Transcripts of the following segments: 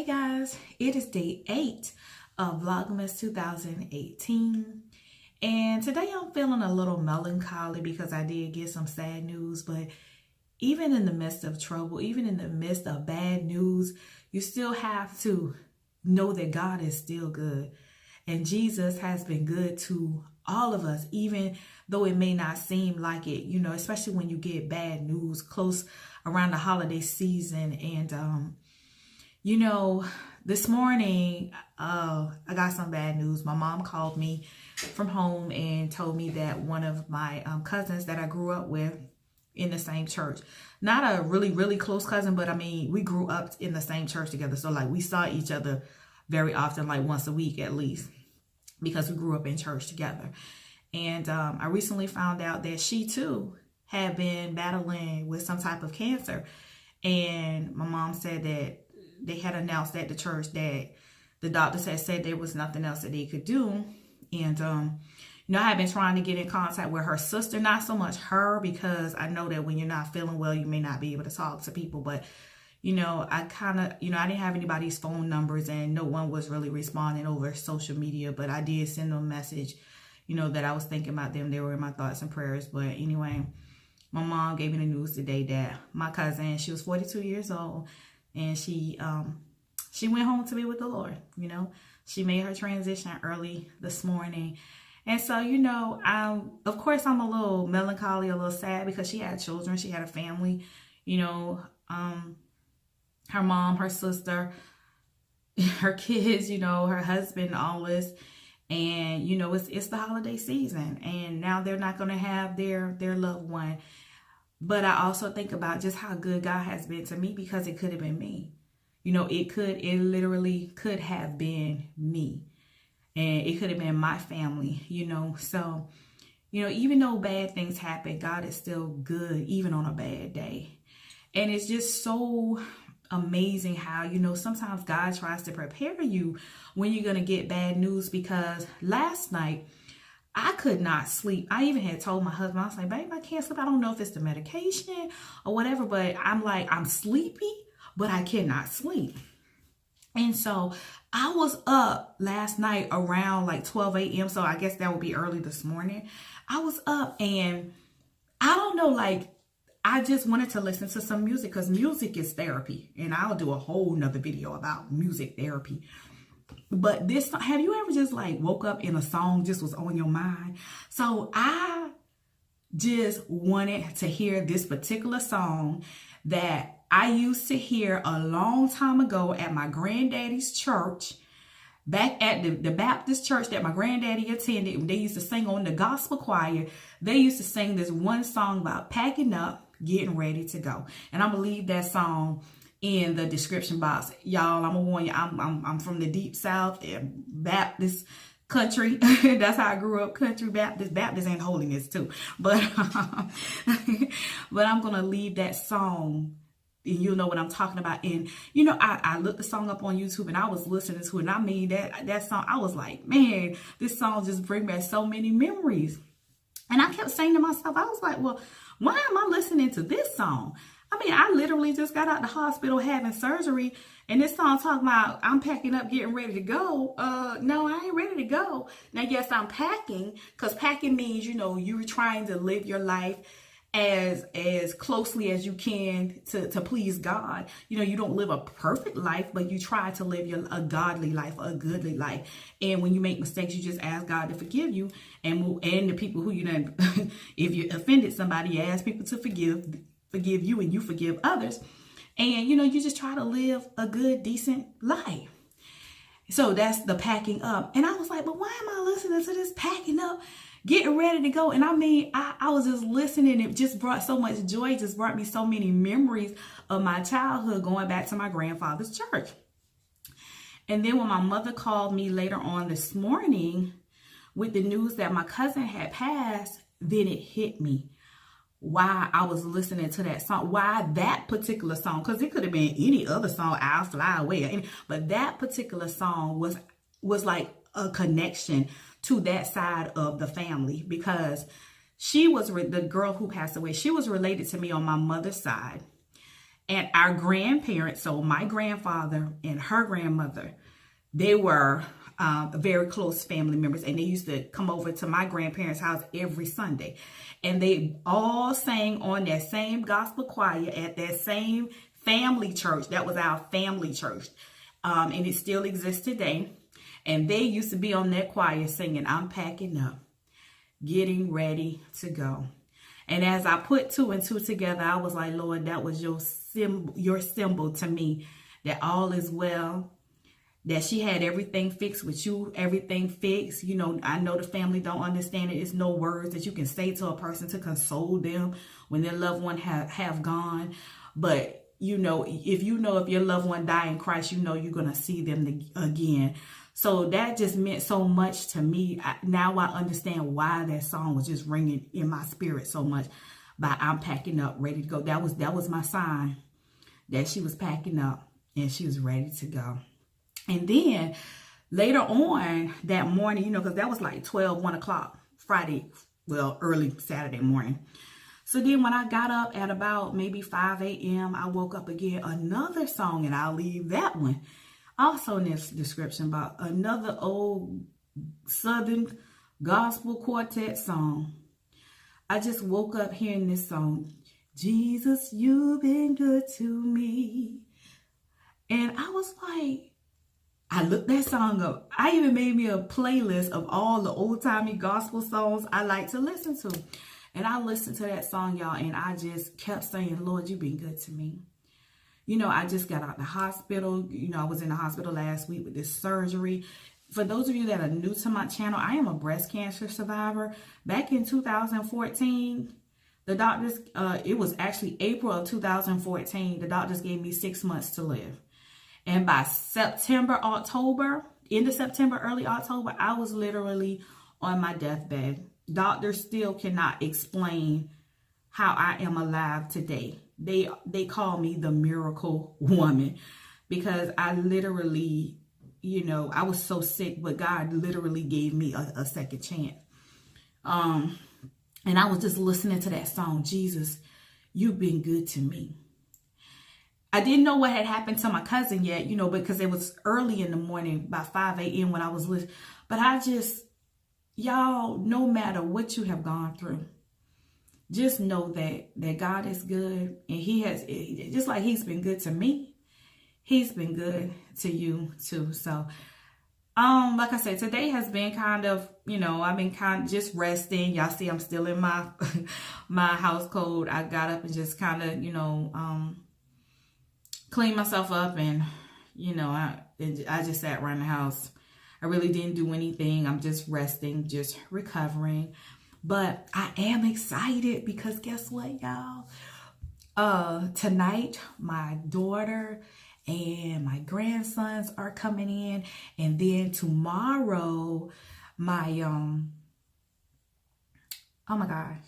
guys, it is day 8 of Vlogmas 2018, and today I'm feeling a little melancholy because I did get some sad news. But even in the midst of trouble, even in the midst of bad news, you still have to know that God is still good, and Jesus has been good to all of us, even though it may not seem like it, especially when you get bad news close around the holiday season. And this morning, I got some bad news. My mom called me from home and told me that one of my cousins that I grew up with in the same church, not a really, really close cousin, but I mean, we grew up in the same church together. So like we saw each other very often, like once a week at least, because we grew up in church together. And I recently found out that she too had been battling with some type of cancer. And my mom said that they had announced at the church that the doctors had said there was nothing else that they could do. And, I had been trying to get in contact with her sister, not so much her, because I know that when you're not feeling well, you may not be able to talk to people. But, I kind of, I didn't have anybody's phone numbers, and no one was really responding over social media. But I did send them a message, that I was thinking about them. They were in my thoughts and prayers. But anyway, my mom gave me the news today that my cousin, she was 42 years old, and she went home to be with the Lord. She made her transition early this morning. And so, of course, I'm a little melancholy, a little sad, because she had children. She had a family, her mom, her sister, her kids, her husband, all this. And, it's the holiday season, and now they're not going to have their loved one. But I also think about just how good God has been to me, because it could have been me. It literally could have been me, and it could have been my family, So, even though bad things happen, God is still good, even on a bad day. And it's just so amazing how, sometimes God tries to prepare you when you're going to get bad news. Because last night, I could not sleep. I even had told my husband, I was like, babe, I can't sleep. I don't know if it's the medication or whatever, but I'm sleepy, but I cannot sleep. And so I was up last night around like 12 a.m. So I guess that would be early this morning. I was up, and I don't know, I just wanted to listen to some music, because music is therapy. And I'll do a whole nother video about music therapy. But this, have you ever just woke up and a song just was on your mind? So I just wanted to hear this particular song that I used to hear a long time ago at my granddaddy's church, back at the Baptist church that my granddaddy attended. When they used to sing on the gospel choir, they used to sing this one song about packing up, getting ready to go. And I'm gonna leave that song in the description box, y'all. I'm gonna warn you, I'm from the deep South, Baptist country. That's how I grew up, country Baptist and holiness too. But but I'm gonna leave that song, and you'll know what I'm talking about. And I looked the song up on YouTube, and I was listening to it, and I mean that song, I was like, man, this song just brings back so many memories. And I kept saying to myself, I was like, well, why am I listening to this song? I mean, I literally just got out of the hospital having surgery, and this song talking about I'm packing up, getting ready to go. No, I ain't ready to go. Now, yes, I'm packing, because packing means, you're trying to live your life as closely as you can to please God. You don't live a perfect life, but you try to live a godly life, a goodly life. And when you make mistakes, you just ask God to forgive you, and the people who if you offended somebody, you ask people to forgive you, and you forgive others. And you just try to live a good, decent life. So that's the packing up. And I was like, but why am I listening to this packing up, getting ready to go? And I mean, I was just listening. It just brought so much joy. It just brought me so many memories of my childhood, going back to my grandfather's church. And then when my mother called me later on this morning with the news that my cousin had passed, then it hit me why I was listening to that song, why that particular song, because it could have been any other song, I'll Fly Away, but that particular song was like a connection to that side of the family, because she was the girl who passed away. She was related to me on my mother's side. And our grandparents, so my grandfather and her grandmother, they were very close family members, and they used to come over to my grandparents' house every Sunday. And they all sang on that same gospel choir at that same family church. That was our family church. And it still exists today. And they used to be on that choir singing, "I'm packing up, getting ready to go." And as I put two and two together, I was like, Lord, that was your symbol to me, that all is well, that she had everything fixed with you, everything fixed. You know, I know the family don't understand it. It's no words that you can say to a person to console them when their loved one have gone. But you know, if your loved one died in Christ, you know you're going to see them again. So that just meant so much to me. Now I understand why that song was just ringing in my spirit so much. By "I'm packing up, ready to go." That was my sign that she was packing up and she was ready to go. And then later on that morning, you know, because that was like 1 o'clock Friday, well, early Saturday morning. So then when I got up at about maybe 5 a.m., I woke up again, another song, and I'll leave that one also in this description box, another old Southern gospel quartet song. I just woke up hearing this song, "Jesus, you've been good to me." And I was like, I looked that song up. I even made me a playlist of all the old-timey gospel songs I like to listen to. And I listened to that song, y'all, and I just kept saying, Lord, you've been good to me. You know, I just got out of the hospital. You know, I was in the hospital last week with this surgery. For those of you that are new to my channel, I am a breast cancer survivor. Back in 2014, the doctors, it was actually April of 2014, the doctors gave me 6 months to live. And by September, October, end of September, early October, I was literally on my deathbed. Doctors still cannot explain how I am alive today. They call me the miracle woman, because I literally, you know, I was so sick, but God literally gave me a second chance. And I was just listening to that song, "Jesus, you've been good to me." I didn't know what had happened to my cousin yet, you know, because it was early in the morning, by 5 a.m. when I was listening. But I just, y'all, no matter what you have gone through, just know that God is good, and he has, just like he's been good to me, he's been good to you too. So, like I said, today has been kind of, you know, I've been kind of just resting. Y'all see I'm still in my, my house coat. I got up and just kind of, you know, cleaned myself up, and, you know, I just sat around the house. I really didn't do anything. I'm just resting, just recovering. But I am excited because guess what, y'all? Tonight, my daughter and my grandsons are coming in. And then tomorrow, my, oh my gosh.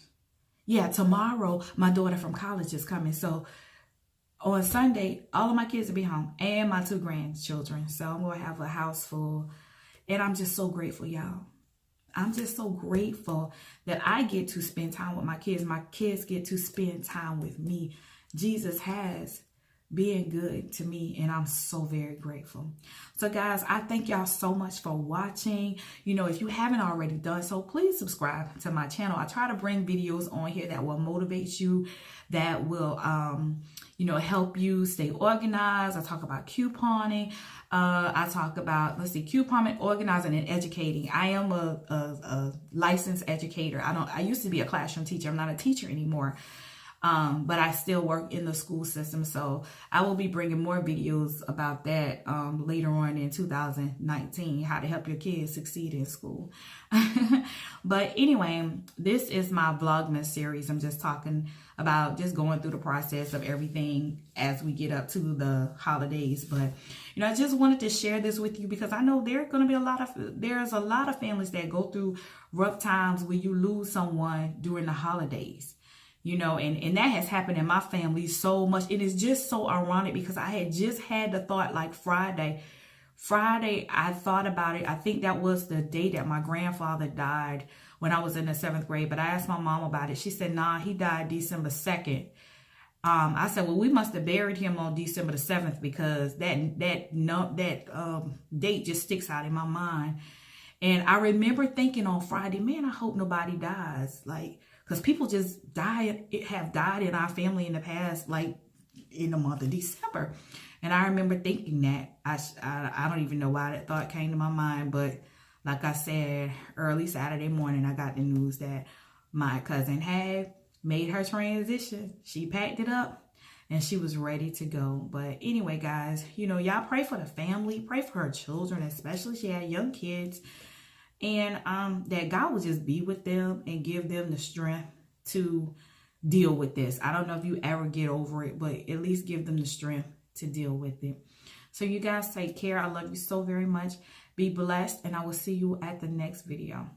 Yeah, tomorrow, my daughter from college is coming. So on Sunday, all of my kids will be home and my 2 grandchildren. So I'm going to have a house full. And I'm just so grateful, y'all. I'm just so grateful that I get to spend time with my kids. My kids get to spend time with me. Jesus has been good to me, and I'm so very grateful. So guys, I thank y'all so much for watching. You know, if you haven't already done so, please subscribe to my channel. I try to bring videos on here that will motivate you, that will you know, help you stay organized. I talk about couponing. I talk about, let's see, couponing, organizing, and educating. I am a licensed educator. I used to be a classroom teacher. I'm not a teacher anymore. But I still work in the school system. So I will be bringing more videos about that later on in 2019, how to help your kids succeed in school. But anyway, this is my Vlogmas series. I'm just talking about just going through the process of everything as we get up to the holidays. But, you know, I just wanted to share this with you because I know there's a lot of families that go through rough times where you lose someone during the holidays. You know, and that has happened in my family so much. It is just so ironic because I had just had the thought like Friday, I thought about it. I think that was the day that my grandfather died when I was in the 7th grade. But I asked my mom about it. She said, nah, he died December 2nd. I said, well, we must have buried him on December the 7th, because that date just sticks out in my mind. And I remember thinking on Friday, man, I hope nobody dies. Like, because people just have died in our family in the past, like in the month of December. And I remember thinking that. I don't even know why that thought came to my mind. But like I said, early Saturday morning, I got the news that my cousin had made her transition. She packed it up and she was ready to go. But anyway, guys, you know, y'all pray for the family, pray for her children, especially she had young kids, and that God will just be with them and give them the strength to deal with this. I don't know if you ever get over it, but at least give them the strength to deal with it. So you guys take care. I love you so very much. Be blessed, and I will see you at the next video.